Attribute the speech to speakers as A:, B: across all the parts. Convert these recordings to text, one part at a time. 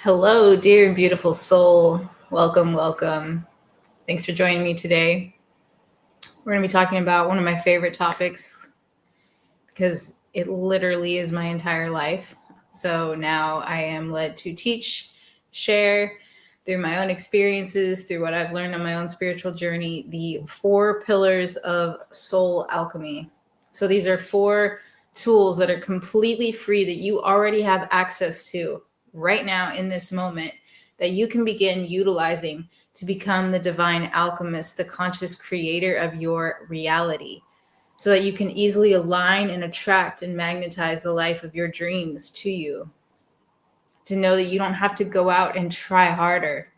A: Hello, dear and beautiful soul. Welcome, welcome. Thanks for joining me today. We're going to be talking about one of my favorite topics because it literally is my entire life. So now I am led to teach, share through my own experiences, through what I've learned on my own spiritual journey, the 4 pillars of soul alchemy. So these are 4 tools that are completely free that you already have access to right now in this moment that you can begin utilizing to become the divine alchemist, the conscious creator of your reality, so that you can easily align and attract and magnetize the life of your dreams to you. To know that you don't have to go out and try harder.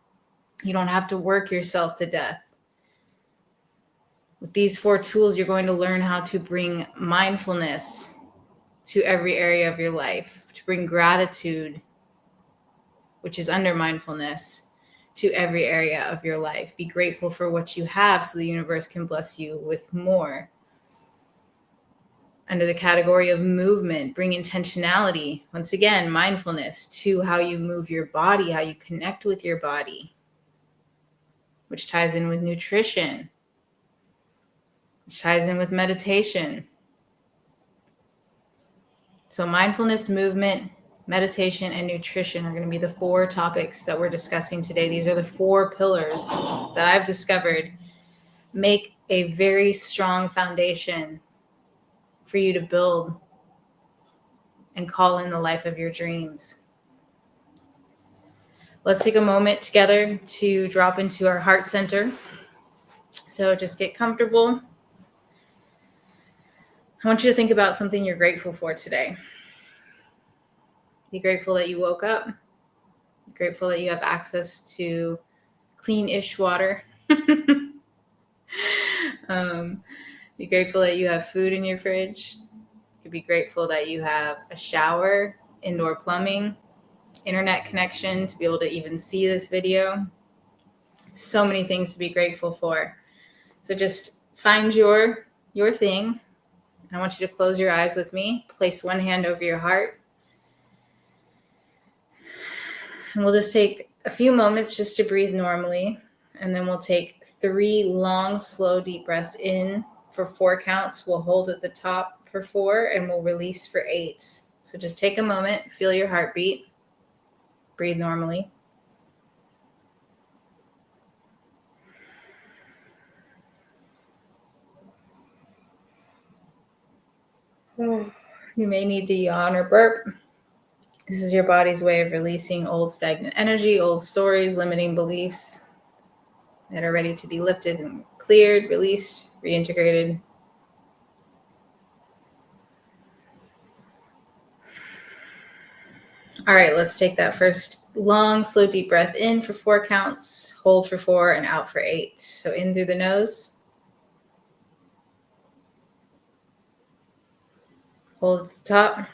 A: You don't have to work yourself to death. With these 4 tools, you're going to learn how to bring mindfulness to every area of your life, to bring gratitude, which is under mindfulness, to every area of your life. Be grateful for what you have so the universe can bless you with more. Under the category of movement, bring intentionality, once again, mindfulness, to how you move your body, how you connect with your body, which ties in with nutrition, which ties in with meditation. So mindfulness, movement, meditation, and nutrition are going to be the 4 topics that we're discussing today. These are the 4 pillars that I've discovered make a very strong foundation for you to build and call in the life of your dreams. Let's take a moment together to drop into our heart center. So just get comfortable. I want you to think about something you're grateful for today. Be grateful that you woke up. Be grateful that you have access to clean-ish water. Be grateful that you have food in your fridge. You could be grateful that you have a shower, indoor plumbing, internet connection to be able to even see this video. So many things to be grateful for. So just find your thing. I want you to close your eyes with me. Place one hand over your heart. And we'll just take a few moments just to breathe normally. And then we'll take 3 long, slow, deep breaths in for 4 counts. We'll hold at the top for 4 and we'll release for 8. So just take a moment, feel your heartbeat, breathe normally. You may need to yawn or burp. This is your body's way of releasing old stagnant energy, old stories, limiting beliefs that are ready to be lifted and cleared, released, reintegrated. All right, let's take that first long, slow, deep breath in for 4 counts, hold for 4, and out for 8. So in through the nose. Hold at the top.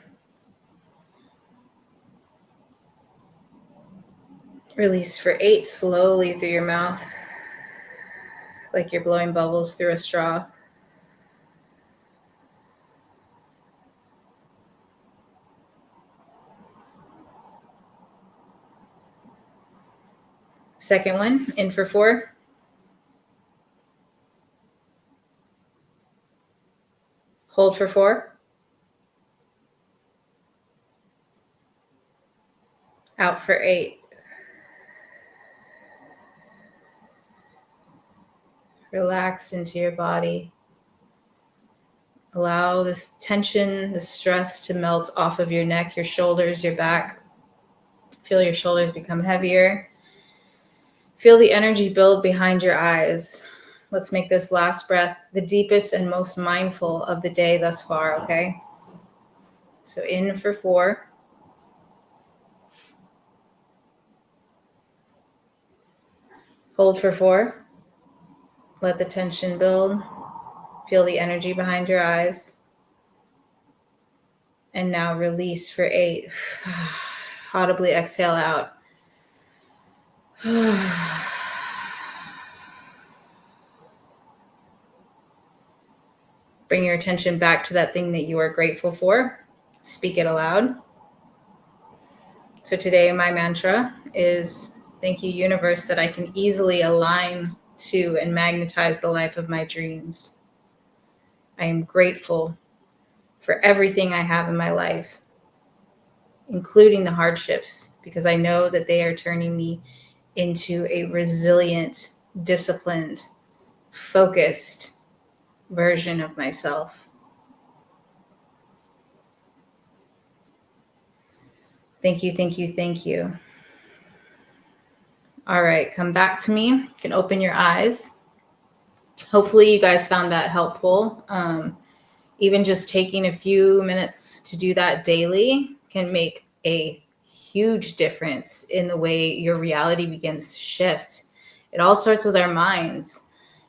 A: Release for 8 slowly through your mouth, like you're blowing bubbles through a straw. Second one, in for 4. Hold for 4. Out for 8. Relax into your body. Allow this tension, the stress to melt off of your neck, your shoulders, your back. Feel your shoulders become heavier. Feel the energy build behind your eyes. Let's make this last breath the deepest and most mindful of the day thus far, okay? So in for 4. Hold for 4. Let the tension build. Feel the energy behind your eyes. And now release for 8. Audibly exhale out. Bring your attention back to that thing that you are grateful for. Speak it aloud. So today my mantra is, thank you, universe, that I can easily align to and magnetize the life of my dreams. I am grateful for everything I have in my life, including the hardships, because I know that they are turning me into a resilient, disciplined, focused version of myself. Thank you, thank you, thank you. All right, come back to me. You can open your eyes. Hopefully you guys found that helpful. Even just taking a few minutes to do that daily can make a huge difference in the way your reality begins to shift. It all starts with our minds.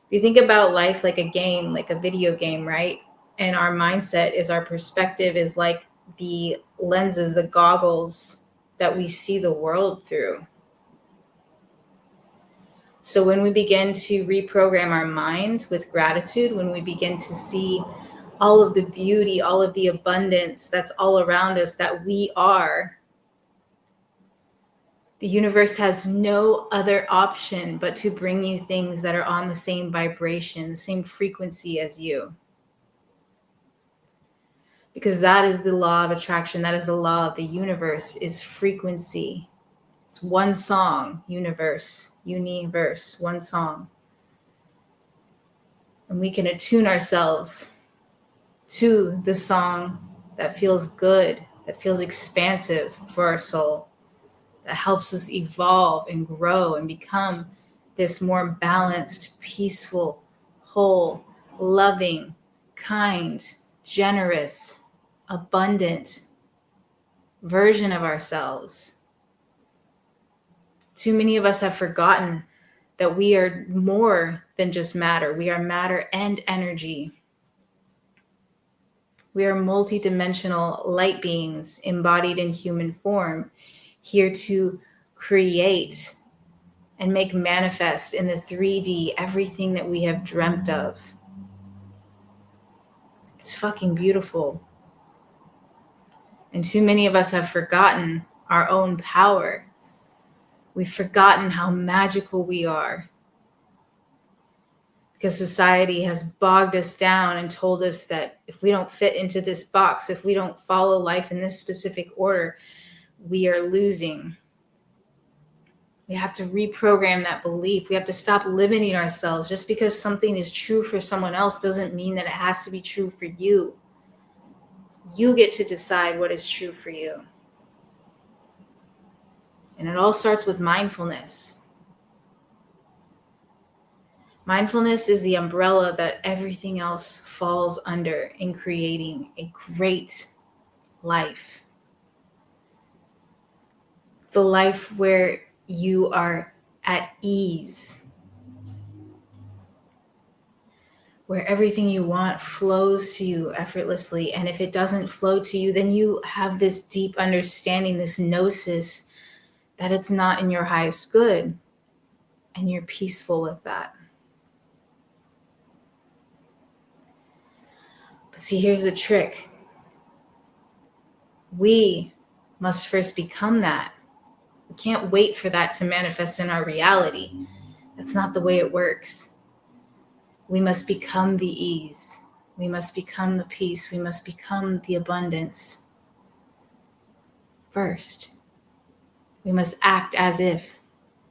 A: If you think about life like a game, like a video game, right? And our mindset is our perspective, is like the lenses, the goggles that we see the world through. So when we begin to reprogram our mind with gratitude, when we begin to see all of the beauty, all of the abundance that's all around us, that we are, the universe has no other option but to bring you things that are on the same vibration, the same frequency as you. Because that is the law of attraction. That is the law of the universe, is frequency. It's one song, universe, one song. And we can attune ourselves to the song that feels good, that feels expansive for our soul, that helps us evolve and grow and become this more balanced, peaceful, whole, loving, kind, generous, abundant version of ourselves. Too many of us have forgotten that we are more than just matter. We are matter and energy. We are multidimensional light beings embodied in human form, here to create and make manifest in the 3D everything that we have dreamt of. It's fucking beautiful. And too many of us have forgotten our own power. We've forgotten how magical we are, because society has bogged us down and told us that if we don't fit into this box, if we don't follow life in this specific order, we are losing. We have to reprogram that belief. We have to stop limiting ourselves. Just because something is true for someone else doesn't mean that it has to be true for you. You get to decide what is true for you. And it all starts with mindfulness. Mindfulness is the umbrella that everything else falls under in creating a great life. The life where you are at ease, where everything you want flows to you effortlessly. And if it doesn't flow to you, then you have this deep understanding, this gnosis, that it's not in your highest good, and you're peaceful with that. But see, here's the trick. We must first become that. We can't wait for that to manifest in our reality. That's not the way it works. We must become the ease. We must become the peace. We must become the abundance first. We must act as if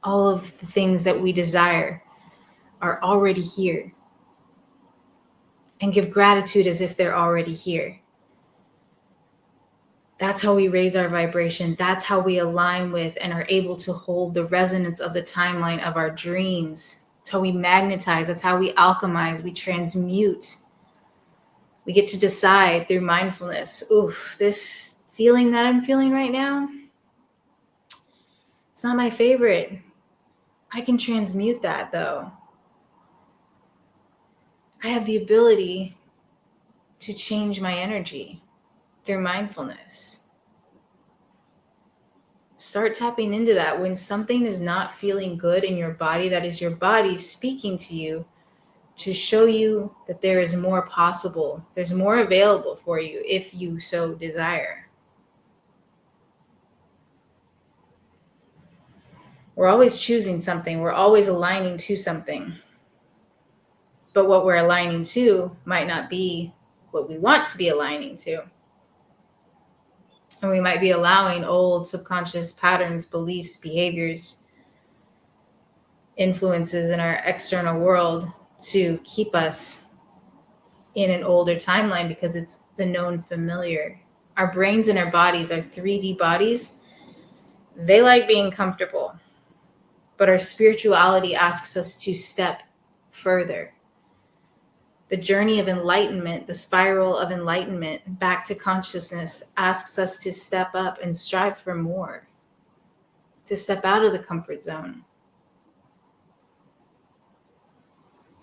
A: all of the things that we desire are already here, and give gratitude as if they're already here. That's how we raise our vibration. That's how we align with and are able to hold the resonance of the timeline of our dreams. That's how we magnetize. That's how we alchemize. We transmute. We get to decide through mindfulness. Oof, this feeling that I'm feeling right now, it's not my favorite. I can transmute that though. I have the ability to change my energy through mindfulness. Start tapping into that. When something is not feeling good in your body, that is your body speaking to you to show you that there is more possible. There's more available for you if you so desire. We're always choosing something. We're always aligning to something. But what we're aligning to might not be what we want to be aligning to. And we might be allowing old subconscious patterns, beliefs, behaviors, influences in our external world to keep us in an older timeline because it's the known familiar. Our brains and our bodies, our 3D bodies, they like being comfortable. But our spirituality asks us to step further. The journey of enlightenment, the spiral of enlightenment back to consciousness asks us to step up and strive for more, to step out of the comfort zone.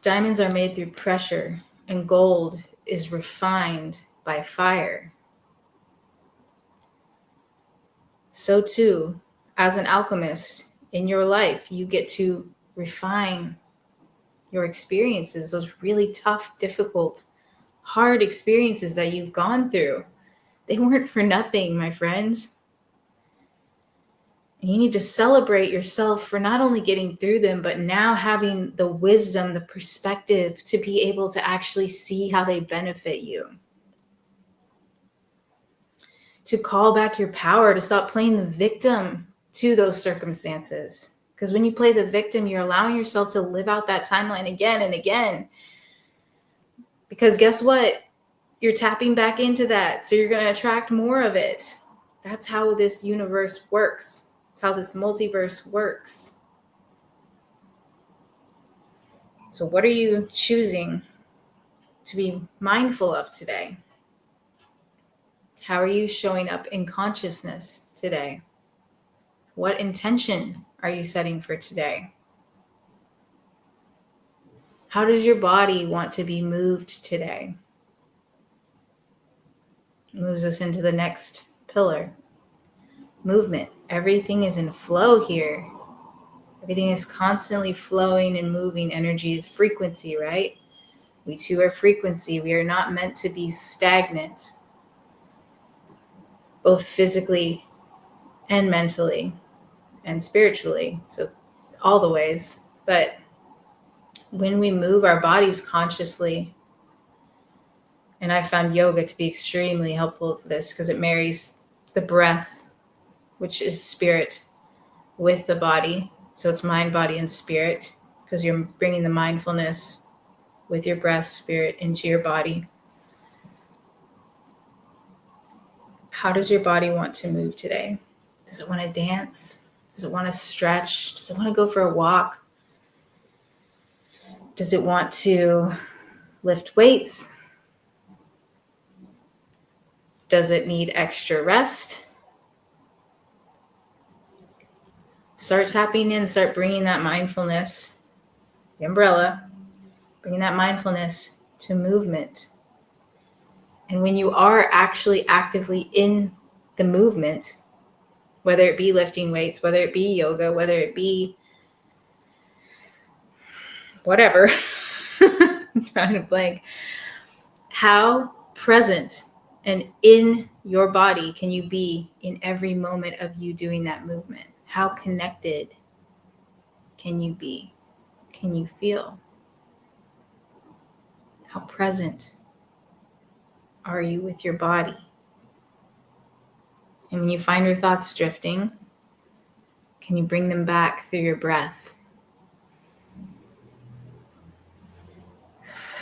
A: Diamonds are made through pressure, and gold is refined by fire. So too, as an alchemist in your life, you get to refine your experiences, those really tough, difficult, hard experiences that you've gone through. They weren't for nothing, my friends. And you need to celebrate yourself for not only getting through them, but now having the wisdom, the perspective to be able to actually see how they benefit you. To call back your power, to stop playing the victim to those circumstances. Because when you play the victim, you're allowing yourself to live out that timeline again and again. Because guess what? You're tapping back into that. So you're going to attract more of it. That's how this universe works. That's how this multiverse works. So what are you choosing to be mindful of today? How are you showing up in consciousness today? What intention are you setting for today? How does your body want to be moved today? It moves us into the next pillar. Movement. Everything is in flow here. Everything is constantly flowing and moving. Energy is frequency, right? We too are frequency. We are not meant to be stagnant, both physically and mentally and spiritually. So all the ways. But when we move our bodies consciously, and I found yoga to be extremely helpful for this because it marries the breath, which is spirit, with the body. So it's mind, body, and spirit, because you're bringing the mindfulness with your breath, spirit into your body. How does your body want to move today? Does it want to dance? Does it want to stretch? Does it want to go for a walk? Does it want to lift weights? Does it need extra rest? Start tapping in, start bringing that mindfulness, the umbrella, bringing that mindfulness to movement. And when you are actually actively in the movement, whether it be lifting weights, whether it be yoga, whether it be whatever, I'm trying to blank, how present and in your body can you be in every moment of you doing that movement? How connected can you be? Can you feel? How present are you with your body? And when you find your thoughts drifting, can you bring them back through your breath?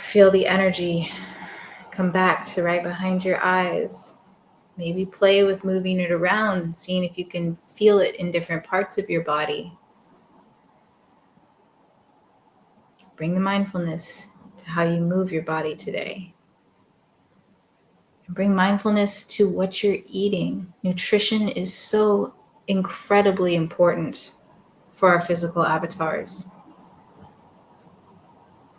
A: Feel the energy come back to right behind your eyes. Maybe play with moving it around and seeing if you can feel it in different parts of your body. Bring the mindfulness to how you move your body today. And bring mindfulness to what you're eating. Nutrition is so incredibly important for our physical avatars.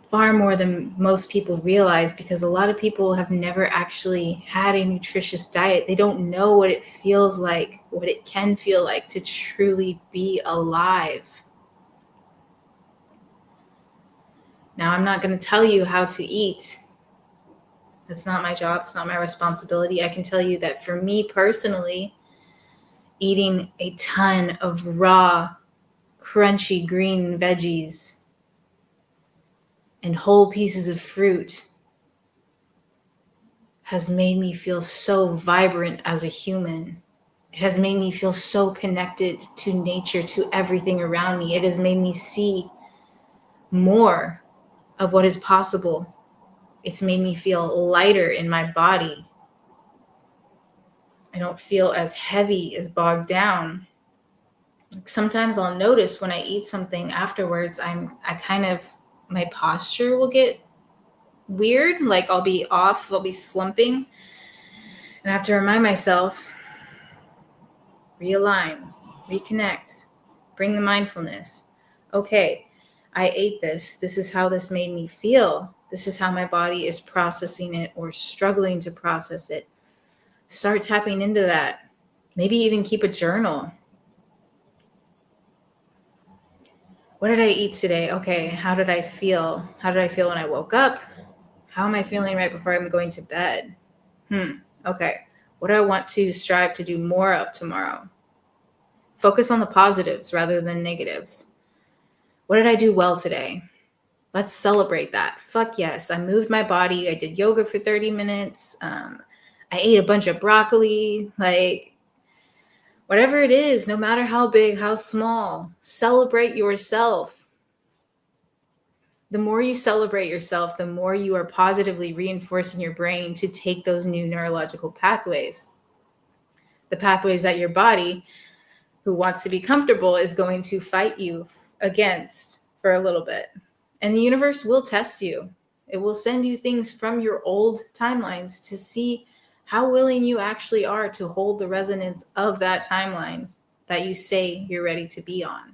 A: Far more than most people realize, because a lot of people have never actually had a nutritious diet. They don't know what it feels like, what it can feel like to truly be alive. Now, I'm not going to tell you how to eat. That's not my job. It's not my responsibility. I can tell you that for me personally, eating a ton of raw, crunchy green veggies and whole pieces of fruit has made me feel so vibrant as a human. It has made me feel so connected to nature, to everything around me. It has made me see more of what is possible. It's made me feel lighter in my body. I don't feel as heavy, as bogged down. Sometimes I'll notice when I eat something afterwards, my posture will get weird. Like I'll be off, I'll be slumping. And I have to remind myself, realign, reconnect, bring the mindfulness. Okay, I ate this. This is how this made me feel. This is how my body is processing it or struggling to process it. Start tapping into that. Maybe even keep a journal. What did I eat today? Okay, how did I feel? How did I feel when I woke up? How am I feeling right before I'm going to bed? Okay, what do I want to strive to do more of tomorrow? Focus on the positives rather than negatives. What did I do well today? Let's celebrate that. Fuck yes, I moved my body. I did yoga for 30 minutes. I ate a bunch of broccoli. Like, whatever it is, no matter how big, how small, celebrate yourself. The more you celebrate yourself, the more you are positively reinforcing your brain to take those new neurological pathways. The pathways that your body, who wants to be comfortable, is going to fight you against for a little bit. And the universe will test you. It will send you things from your old timelines to see how willing you actually are to hold the resonance of that timeline that you say you're ready to be on.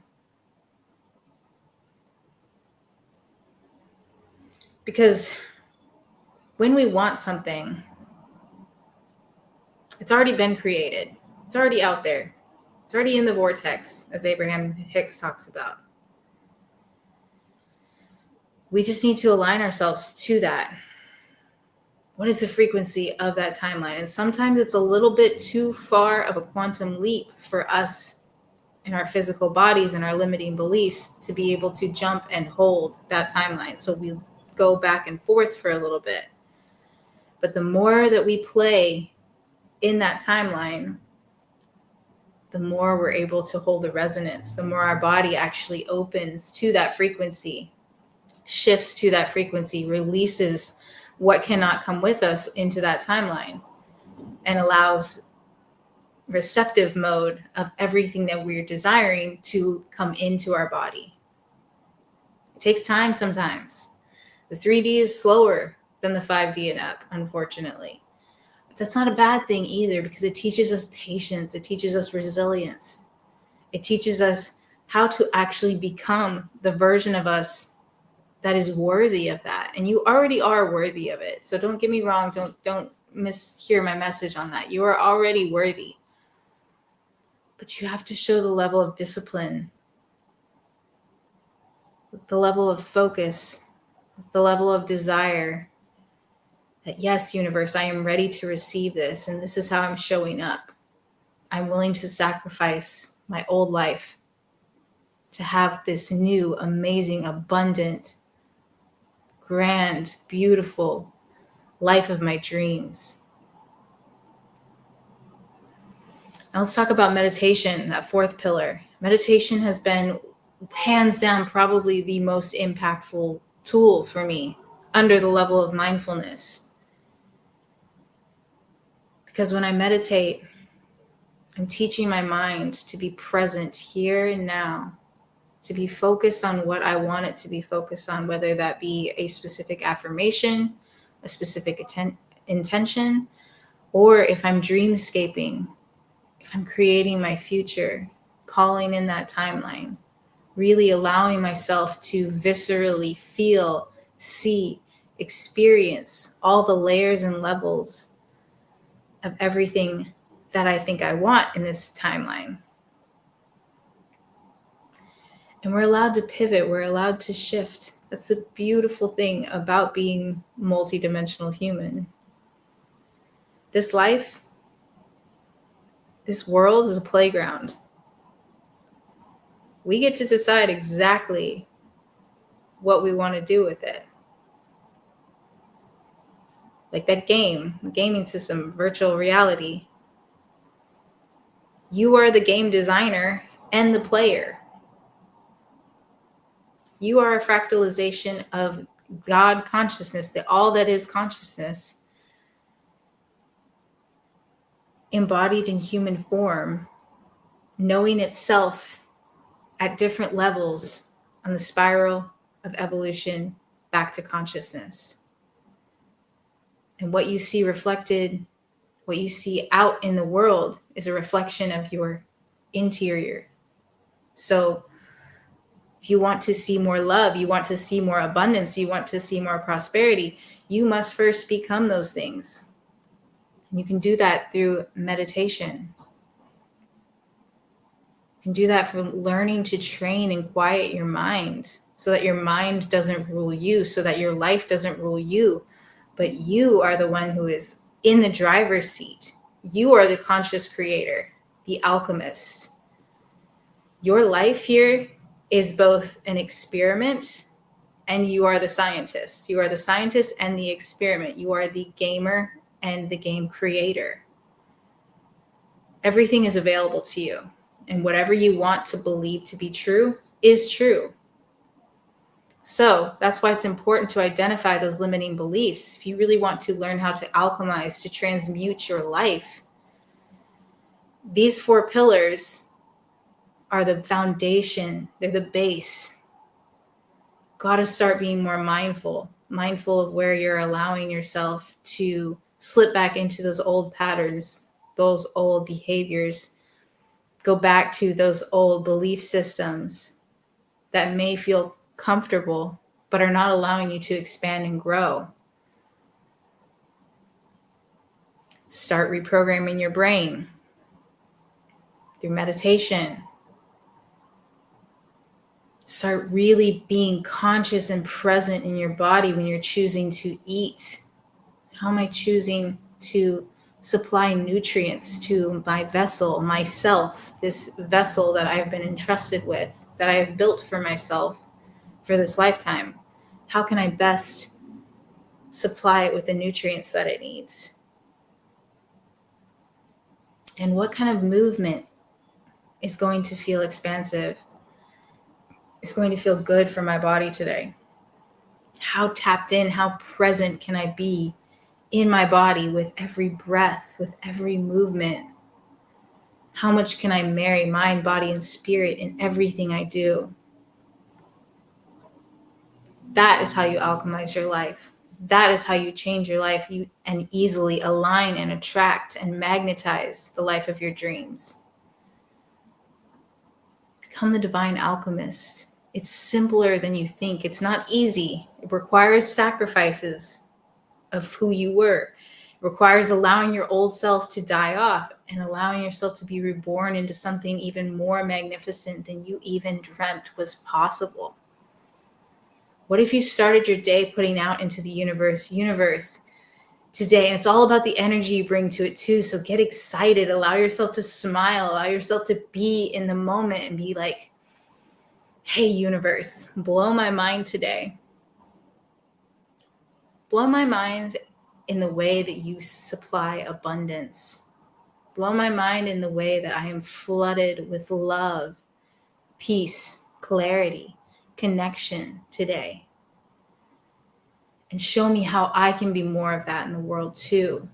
A: Because when we want something, it's already been created. It's already out there. It's already in the vortex, as Abraham Hicks talks about. We just need to align ourselves to that. What is the frequency of that timeline? And sometimes it's a little bit too far of a quantum leap for us in our physical bodies and our limiting beliefs to be able to jump and hold that timeline. So we go back and forth for a little bit. But the more that we play in that timeline, the more we're able to hold the resonance, the more our body actually opens to that frequency, shifts to that frequency, releases what cannot come with us into that timeline, and allows receptive mode of everything that we're desiring to come into our body. It takes time sometimes. The 3D is slower than the 5D and up, unfortunately. But that's not a bad thing either, because it teaches us patience. It teaches us resilience. It teaches us how to actually become the version of us that is worthy of that. And you already are worthy of it. So don't get me wrong. Don't mishear my message on that. You are already worthy. But you have to show the level of discipline, the level of focus, the level of desire that, yes, universe, I am ready to receive this. And this is how I'm showing up. I'm willing to sacrifice my old life to have this new, amazing, abundant, grand, beautiful life of my dreams. Now let's talk about meditation, that fourth pillar. Meditation has been hands down probably the most impactful tool for me under the level of mindfulness. Because when I meditate, I'm teaching my mind to be present here and now, to be focused on what I want it to be focused on, whether that be a specific affirmation, a specific intention, or if I'm dreamscaping, if I'm creating my future, calling in that timeline, really allowing myself to viscerally feel, see, experience all the layers and levels of everything that I think I want in this timeline. And we're allowed to pivot. We're allowed to shift. That's the beautiful thing about being multidimensional human. This life, this world is a playground. We get to decide exactly what we want to do with it. Like that game, gaming system, virtual reality. You are the game designer and the player. You are a fractalization of God consciousness, all that is consciousness, embodied in human form, knowing itself at different levels on the spiral of evolution back to consciousness. And what you see reflected, what you see out in the world is a reflection of your interior. So if you want to see more love, you want to see more abundance, you want to see more prosperity, you must first become those things. You can do that through meditation. You can do that from learning to train and quiet your mind so that your mind doesn't rule you, so that your life doesn't rule you, but you are the one who is in the driver's seat. You are the conscious creator, the alchemist. Your life here is both an experiment and you are the scientist. You are the scientist and the experiment. You are the gamer and the game creator. Everything is available to you. And whatever you want to believe to be true is true. So that's why it's important to identify those limiting beliefs. If you really want to learn how to alchemize, to transmute your life, these 4 pillars are the foundation. They're the base. Got to start being more mindful of where you're allowing yourself to slip back into those old patterns, those old behaviors, go back to those old belief systems that may feel comfortable, but are not allowing you to expand and grow. Start reprogramming your brain through meditation. Start really being conscious and present in your body when you're choosing to eat. How am I choosing to supply nutrients to my vessel, myself, this vessel that I've been entrusted with, that I have built for myself for this lifetime? How can I best supply it with the nutrients that it needs? And what kind of movement is going to feel expansive? It's going to feel good for my body today? How tapped in, how present can I be in my body with every breath, with every movement? How much can I marry mind, body, and spirit in everything I do? That is how you alchemize your life. That is how you change your life and easily align and attract and magnetize the life of your dreams. Become the divine alchemist. It's simpler than you think. It's not easy. It requires sacrifices of who you were. It requires allowing your old self to die off and allowing yourself to be reborn into something even more magnificent than you even dreamt was possible. What if you started your day putting out into the universe today? And it's all about the energy you bring to it too. So get excited, allow yourself to smile, allow yourself to be in the moment and be like, hey, universe, blow my mind today. Blow my mind in the way that you supply abundance. Blow my mind in the way that I am flooded with love, peace, clarity, connection today. And show me how I can be more of that in the world too.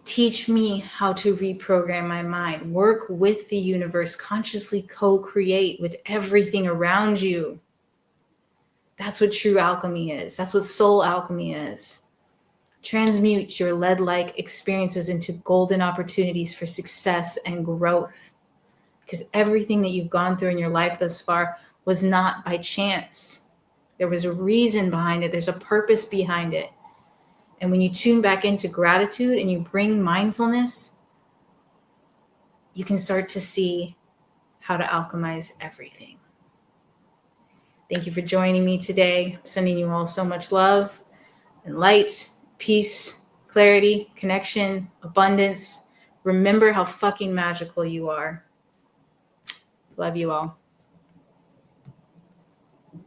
A: Teach me how to reprogram my mind. Work with the universe. Consciously co-create with everything around you. That's what true alchemy is. That's what soul alchemy is. Transmute your lead-like experiences into golden opportunities for success and growth. Because everything that you've gone through in your life thus far was not by chance. There was a reason behind it. There's a purpose behind it. And when you tune back into gratitude and you bring mindfulness, you can start to see how to alchemize everything. Thank you for joining me today. I'm sending you all so much love and light, peace, clarity, connection, abundance. Remember how fucking magical you are. Love you all.